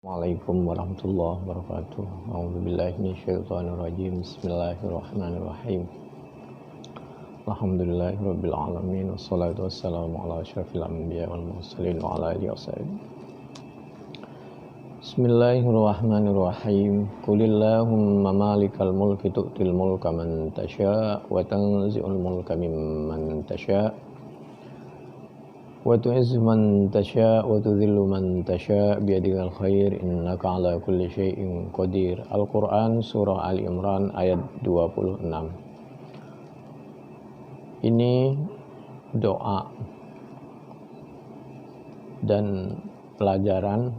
Assalamualaikum warahmatullahi wabarakatuh. A'udzubillahi minasyaitonirrajim. Bismillahirrahmanirrahim. Alhamdulillahirabbil alamin wassalatu wassalamu ala asyrafil anbiya wal mursalin wa ala alihi washabihi. Bismillahirrahmanirrahim. Qulillahumma malikal mulki tu'til mulka man tasya' wa tanzi'ul mulka mimman tasya' wa tu'izzu man tasya' wa tudhillu man tasya' biyadikal khair innaka ala kulli syai'in qadir. Al-Quran Surah Ali Imran ayat 26. Ini doa dan pelajaran.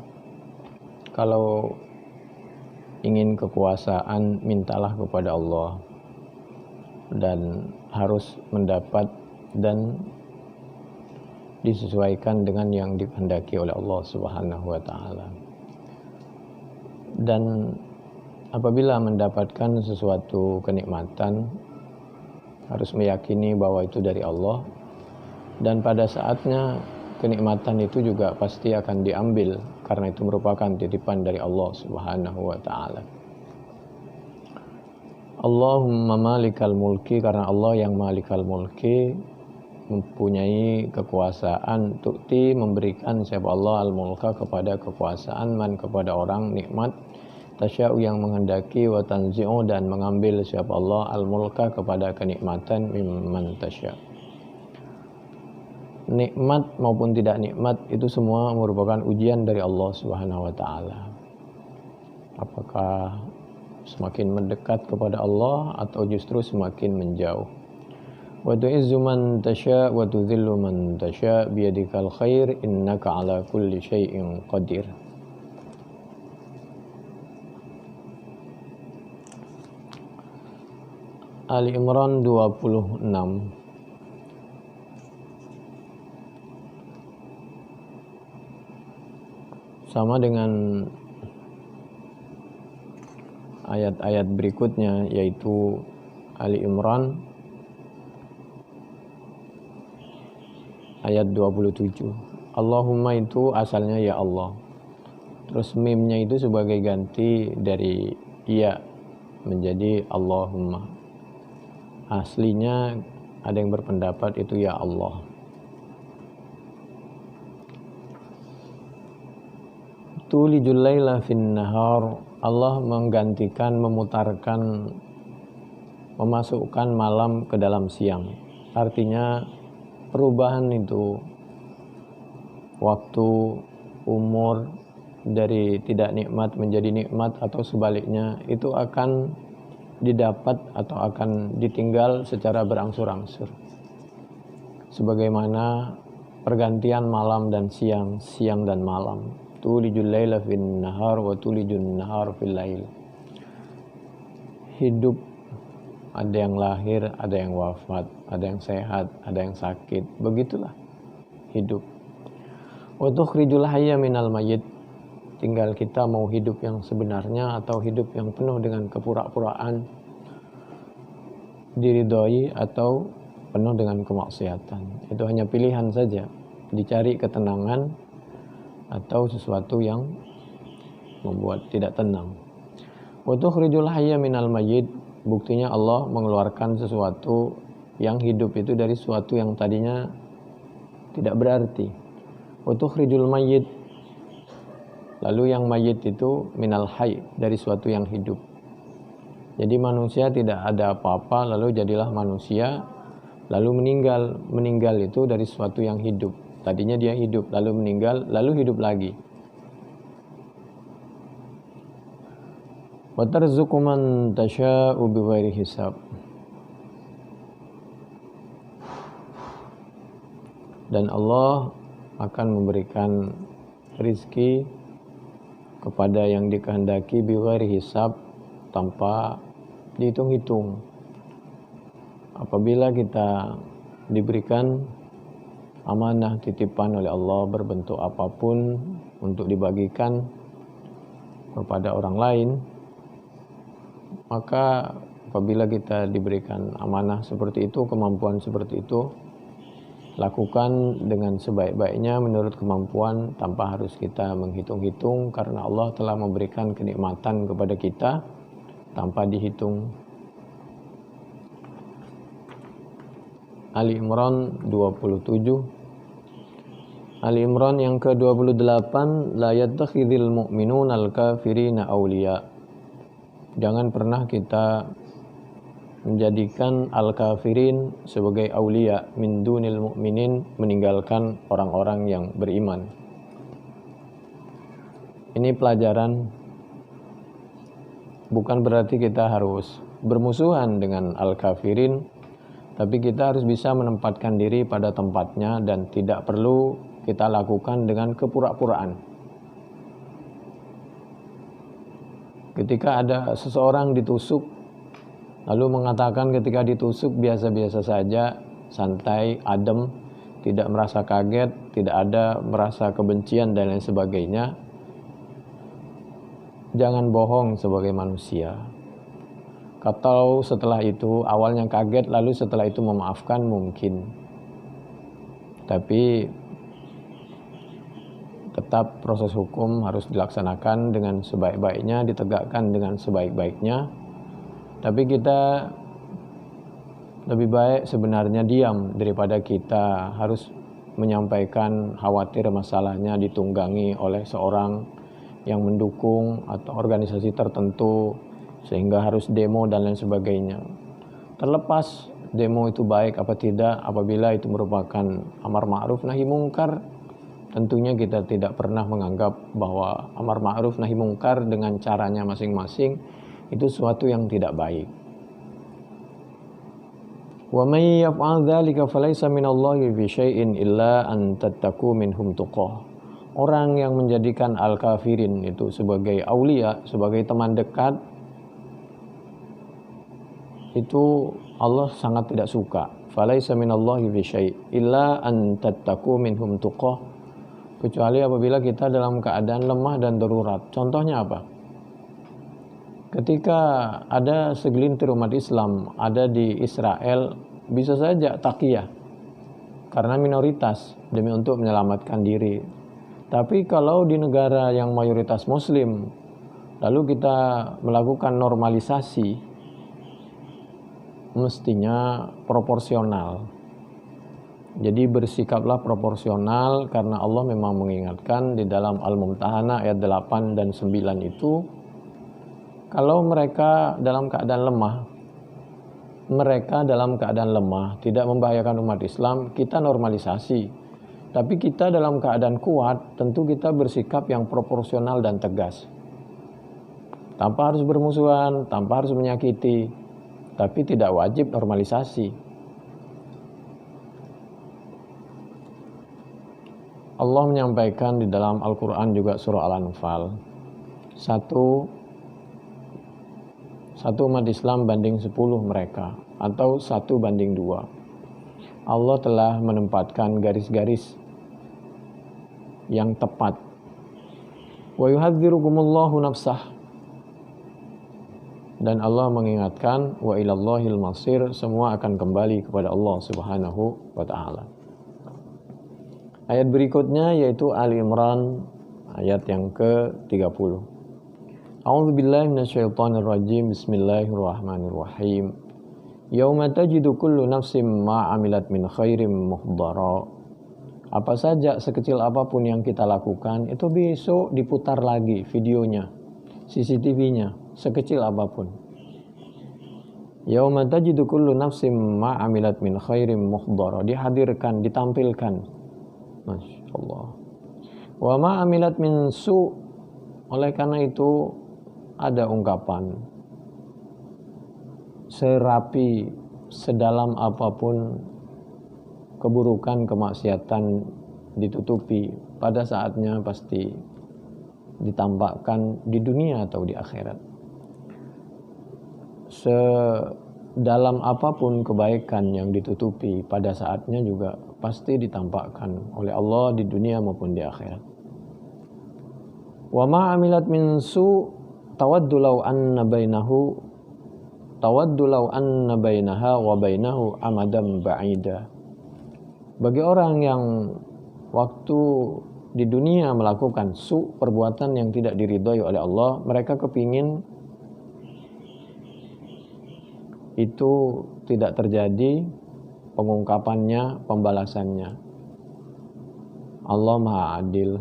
Kalau ingin kekuasaan, mintalah kepada Allah dan harus mendapat dan disesuaikan dengan yang dikehendaki oleh Allah Subhanahu wa taala. Dan apabila mendapatkan sesuatu kenikmatan, harus meyakini bahwa itu dari Allah, dan pada saatnya kenikmatan itu juga pasti akan diambil karena itu merupakan titipan dari Allah Subhanahu wa taala. Allahumma malikal mulki, karena Allah yang malikal mulki, mempunyai kekuasaan. Tu'ti, memberikan siapa Allah al-mulka, kepada kekuasaan, man, kepada orang, nikmat, tasya'u, yang menghendaki, wa tanzi'u, dan mengambil siapa Allah al-mulka, kepada kenikmatan, mimman tasya'. Nikmat maupun tidak nikmat itu semua merupakan ujian dari Allah Subhanahu wa taala. Apakah semakin mendekat kepada Allah atau justru semakin menjauh? Wa tu'izzu man tasya' wa tudhillu man tasya' biyadikal khair innaka ala kulli syai'in qadir. Ali Imran 26. Sama dengan ayat-ayat berikutnya, yaitu Ali Imran ayat 27. Allahumma itu asalnya ya Allah. Terus mimnya itu sebagai ganti dari ya menjadi Allahumma. Aslinya ada yang berpendapat itu ya Allah. Tulijul laila fin nahar, Allah menggantikan, memutarkan, memasukkan malam ke dalam siang. Artinya perubahan itu waktu, umur, dari tidak nikmat menjadi nikmat atau sebaliknya, itu akan didapat atau akan ditinggal secara berangsur-angsur. Sebagaimana pergantian malam dan siang, siang dan malam. Tulijul laila fin nahar wa tulijun nahar fil lail. Hidup, ada yang lahir, ada yang wafat, ada yang sehat, ada yang sakit. Begitulah hidup. Wa tukhrijul hayya minal mayyit. Tinggal kita mau hidup yang sebenarnya atau hidup yang penuh dengan kepura-puraan, diridhoi atau penuh dengan kemaksiatan. Itu hanya pilihan saja. Dicari ketenangan atau sesuatu yang membuat tidak tenang. Wa tukhrijul hayya minal mayyit. Buktinya Allah mengeluarkan sesuatu yang hidup itu dari sesuatu yang tadinya tidak berarti. Wa tukhrijul mayyit. Lalu yang mayyit itu minal hayy, dari sesuatu yang hidup. Jadi manusia tidak ada apa-apa lalu jadilah manusia, lalu meninggal. Meninggal itu dari sesuatu yang hidup. Tadinya dia hidup, lalu meninggal, lalu hidup lagi. Wa tarzuqu man tasya'u bighairi hisab. Dan Allah akan memberikan rizki kepada yang dikehendaki bighairi hisab, tanpa dihitung-hitung. Apabila kita diberikan amanah titipan oleh Allah berbentuk apapun untuk dibagikan kepada orang lain, maka apabila kita diberikan amanah seperti itu, kemampuan seperti itu, Lakukan dengan sebaik-baiknya menurut kemampuan tanpa harus kita menghitung-hitung, karena Allah telah memberikan kenikmatan kepada kita tanpa dihitung. Ali Imran 27. Ali Imran yang ke-28, la yattakhidhul mu'minuna al-kafirina awliya. Jangan pernah kita menjadikan al-kafirin sebagai aulia min dunil mu'minin, meninggalkan orang-orang yang beriman. Ini pelajaran, bukan berarti kita harus bermusuhan dengan al-kafirin, tapi kita harus bisa menempatkan diri pada tempatnya dan tidak perlu kita lakukan dengan kepura-puraan. Ketika ada seseorang ditusuk, lalu mengatakan ketika ditusuk biasa-biasa saja, santai, adem, tidak merasa kaget, tidak ada merasa kebencian dan lain sebagainya. Jangan bohong sebagai manusia. Kalau setelah itu awalnya kaget, lalu setelah itu memaafkan mungkin. Tapi tetap proses hukum harus dilaksanakan dengan sebaik-baiknya, ditegakkan dengan sebaik-baiknya. Tapi kita lebih baik sebenarnya diam daripada kita harus menyampaikan khawatir masalahnya ditunggangi oleh seorang yang mendukung atau organisasi tertentu sehingga harus demo dan lain sebagainya. Terlepas demo itu baik apa tidak, apabila itu merupakan amar ma'ruf nahi mungkar, tentunya kita tidak pernah menganggap bahwa amar ma'ruf nahi mungkar dengan caranya masing-masing itu suatu yang tidak baik. Wa may yaf'al dzalika falaysa minallahi fi syai'in illa an tattaqu minhum tuqah. Orang yang menjadikan al-kafirin itu sebagai aulia, sebagai teman dekat, itu Allah sangat tidak suka. Falaysa minallahi fi syai' illa an tattaqu minhum tuqah. Kecuali apabila kita dalam keadaan lemah dan darurat. Contohnya apa? Ketika ada segelintir umat Islam ada di Israel, bisa saja taqiyah karena minoritas demi untuk menyelamatkan diri. Tapi kalau di negara yang mayoritas muslim, lalu kita melakukan normalisasi, mestinya proporsional. Jadi bersikaplah proporsional, karena Allah memang mengingatkan di dalam Al-Mumtahanah ayat 8 dan 9 itu, kalau mereka dalam keadaan lemah, tidak membahayakan umat Islam, kita normalisasi. Tapi kita dalam keadaan kuat, tentu kita bersikap yang proporsional dan tegas. Tanpa harus bermusuhan, tanpa harus menyakiti, tapi tidak wajib normalisasi. Allah menyampaikan di dalam Al-Quran juga surah Al-Anfal, satu umat Islam banding 10 mereka, atau 1 banding 2. Allah telah menempatkan garis-garis yang tepat. Wa yuhadzirukumullahu nafsah. Dan Allah mengingatkan, wa ilallahil masir, semua akan kembali kepada Allah Subhanahu wa ta'ala. Ayat berikutnya yaitu Ali Imran ayat yang ke-30. A'udzubillahi minasyaitonirrajim. Bismillahirrahmanirrahim. Yauma tajidu kullu nafsin ma 'amilat min khairin muhdara. Apa saja sekecil apapun yang kita lakukan itu besok diputar lagi videonya, CCTV-nya, sekecil apapun. Yauma tajidu kullu nafsin ma 'amilat min khairin muhdara, dihadirkan, ditampilkan. Masya Allah. Wa ma amilat min su. Oleh karena itu ada ungkapan, serapi, sedalam apapun keburukan, kemaksiatan ditutupi, pada saatnya pasti ditampakkan di dunia atau di akhirat. Sedalam apapun kebaikan yang ditutupi, pada saatnya juga pasti ditampakkan oleh Allah di dunia maupun di akhirat. Wa ma amilat min su tawaddu law anna bainaha wa bainahu amadan ba'ida. Bagi orang yang waktu di dunia melakukan perbuatan yang tidak diridhoi oleh Allah, mereka kepingin itu tidak terjadi pengungkapannya, pembalasannya. Allah Maha Adil.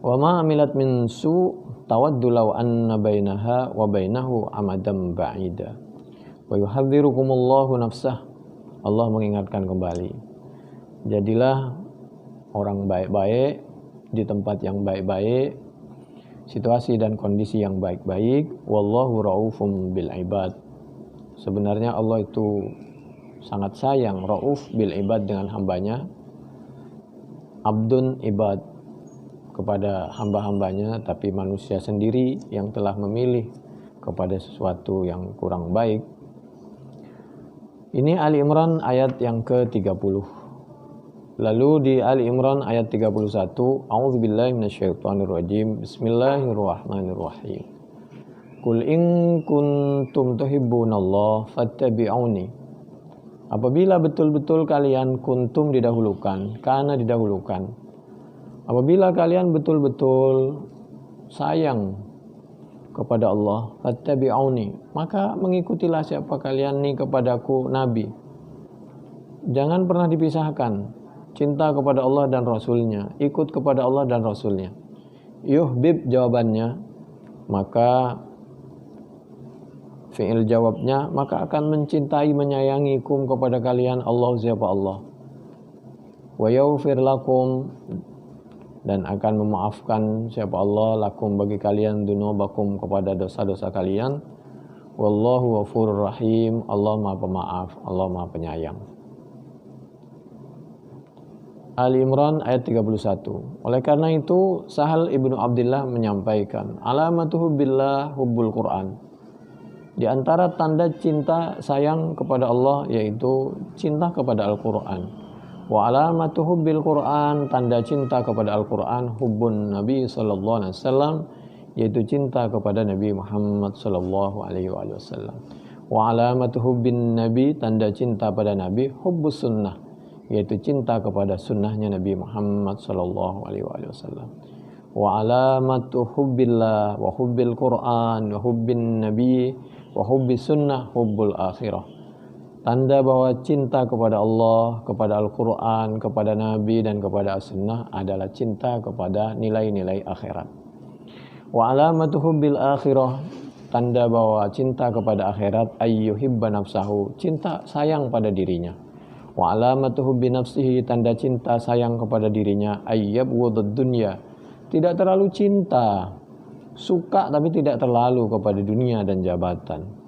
Wa ma amilat min tawaddu law anna bainaha wa bainahu amadan ba'ida. Wa yuhadzirukumullahu nafsah. Allah mengingatkan kembali. Jadilah orang baik-baik di tempat yang baik-baik, situasi dan kondisi yang baik-baik. Wallahu raufum bil ibad. Sebenarnya Allah itu sangat sayang, rauf bil ibad, dengan hambanya. Abdun ibad, kepada hamba-hambanya, tapi manusia sendiri yang telah memilih kepada sesuatu yang kurang baik. Ini Ali Imran ayat yang ke-30. Lalu di Ali Imran ayat 31, A'udzubillahi minasyaitonirrajim. Bismillahirrahmanirrahim. Qul in kuntum tuhibbunallah fattabi'uni. Apabila betul-betul kalian kuntum didahulukan, karena didahulukan. Apabila kalian betul-betul sayang kepada Allah, fattabi'uni, maka mengikutilah siapa kalian nih kepadaku, Nabi. Jangan pernah dipisahkan cinta kepada Allah dan Rasulnya, ikut kepada Allah dan Rasulnya. Yuhbib jawabannya, maka fi'il jawabnya, maka akan mencintai, menyayangi kum kepada kalian Allah, siapa Allah. Wa yaghfir lakum, dan akan memaafkan siapa Allah lakum bagi kalian dunubakum, kepada dosa-dosa kalian. Wallahu ghafurur rahim. Allah Maha Pemaaf, Allah Maha Penyayang. Ali Imran ayat 31. Oleh karena itu Sahal ibnu Abdillah menyampaikan, alamatuhu billah hubbul Quran. Di antara tanda cinta sayang kepada Allah yaitu cinta kepada Al-Quran. Wa alamatu hubbil Quran, tanda cinta kepada Al-Quran, hubbun Nabi sallallahu alaihi wasallam, yaitu cinta kepada Nabi Muhammad sallallahu alaihi wasallam. Wa alamatu hubbin Nabi, tanda cinta pada Nabi, hubbus sunnah, yaitu cinta kepada sunnahnya Nabi Muhammad sallallahu alaihi wasallam. Wa alamatu hubbillah wa hubbil Quran wa hubbin Nabi wa hubbis sunnah hubbul akhirah. Tanda bahwa cinta kepada Allah, kepada Al-Quran, kepada Nabi, dan kepada As-Sunnah adalah cinta kepada nilai-nilai akhirat. Wa alamatu hubbil akhirah, tanda bahwa cinta kepada akhirat, ayyuhibba nafsahu, cinta sayang pada dirinya. Wa alamatu hubbi nafsihi, tanda cinta sayang kepada dirinya, ayyabghudud dunya, tidak terlalu cinta, suka tapi tidak terlalu kepada dunia dan jabatan.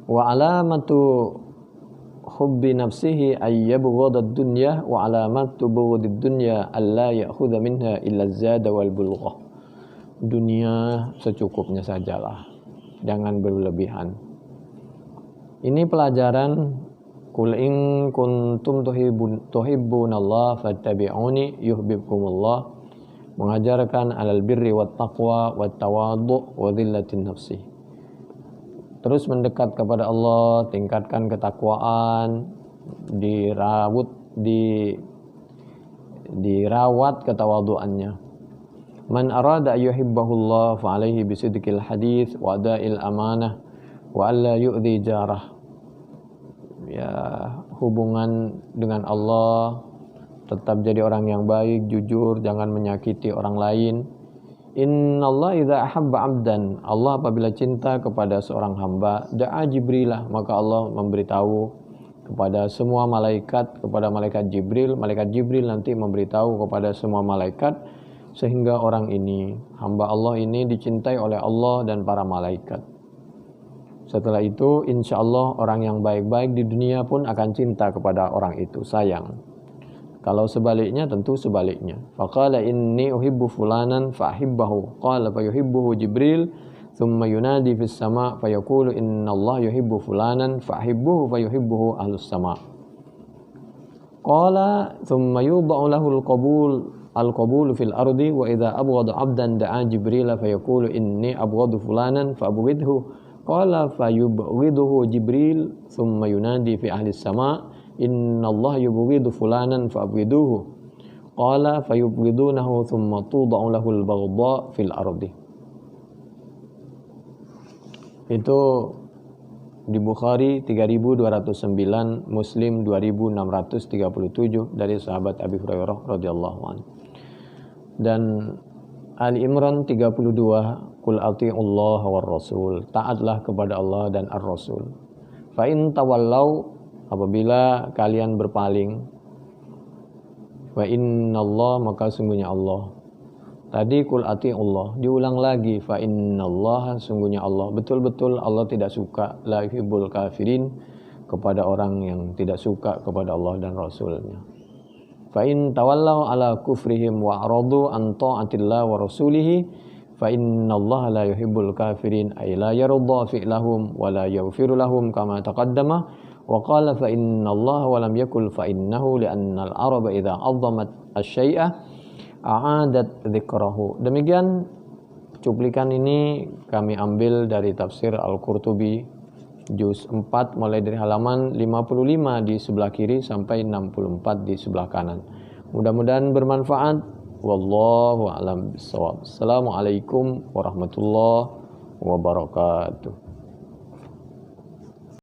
Wa alamatu hubbi nafsihi ayyabghadad dunya wa alamatu bughdid dunya alla ya'khudha minha illa zada wal bulghah. Dunia secukupnya sajalah, jangan berlebihan. Ini pelajaran qul in kuntum tuhibbunallaha fattabi'uni yuhibbukumullah, mengajarkan alal birri wat taqwa wat tawadhu wa dhillatin nafsi. Terus mendekat kepada Allah, tingkatkan ketakwaan, dirawat ketawaduannya. Man arada yuhibbahullah fa alaihi bisidqil hadits wa da'il amanah wa alla yu'dhi jarah. Ya, hubungan dengan Allah, tetap jadi orang yang baik, jujur, jangan menyakiti orang lain. Innallaha idza ahabba 'abdan, Allah apabila cinta kepada seorang hamba, da'a Jibrilah, maka Allah memberitahu kepada semua malaikat, kepada malaikat Jibril nanti memberitahu kepada semua malaikat, sehingga orang ini, hamba Allah ini dicintai oleh Allah dan para malaikat. Setelah itu insyaallah orang yang baik-baik di dunia pun akan cinta kepada orang itu, sayang. Kalau sebaliknya tentu sebaliknya. Faqala inni uhibbu fulanan fa'ahibbahu. Qala fayuhibbuhu Jibril thumma yunadi fis sama' fayaqulu innallaha yuhibbu fulanan fa'ahibbuhu fayuhibbuhu ahlus sama'. Qala thumma yudha'u lahu al-qabul fil ardi wa idza abghada 'abdan da'a Jibril fayaqulu inni abghadu fulanan fa'abghidhu Qala fayubghiduhu Jibril thumma yunadi fi ahli sama innallaha yubghidu fulanan fa'abghiduhu. Qala fayubghidunahu thumma tuda'u lahul baghdha fil ardi. Itu di Bukhari 3209, Muslim 2637 dari sahabat Abi Hurairah radhiyallahu anhu. Dan Ali Imran 32, Qul ati'ullah war rasul, taatlah kepada Allah dan ar-rasul. Fa in tawallau, apabila kalian berpaling, wa innallah, maka sungguhnya Allah. Tadi Qul ati'ullah, diulang lagi fa innallaha, sungguhnya Allah. Betul-betul Allah tidak suka, la yuhibbul kafirin, kepada orang yang tidak suka kepada Allah dan Rasulnya. Fa in tawallau ala kufrihim wa aradu an ta'atillah wa rasulihi fa innallaha la yuhibbul kafirin ay la yarda fi'lahum wa la yaghfiru lahum kama taqaddama. Wa qala fa innallaha wa lam yakul fa innahu li'anna al-araba idza 'azzamat asy-syai'a a'adat dzikrahu. Demikian cuplikan ini kami ambil dari tafsir Al-Qurtubi juz 4 mulai dari halaman 55 di sebelah kiri sampai 64 di sebelah kanan. Mudah-mudahan bermanfaat. Wallahu a'lam bishawab. Assalamualaikum warahmatullahi wabarakatuh.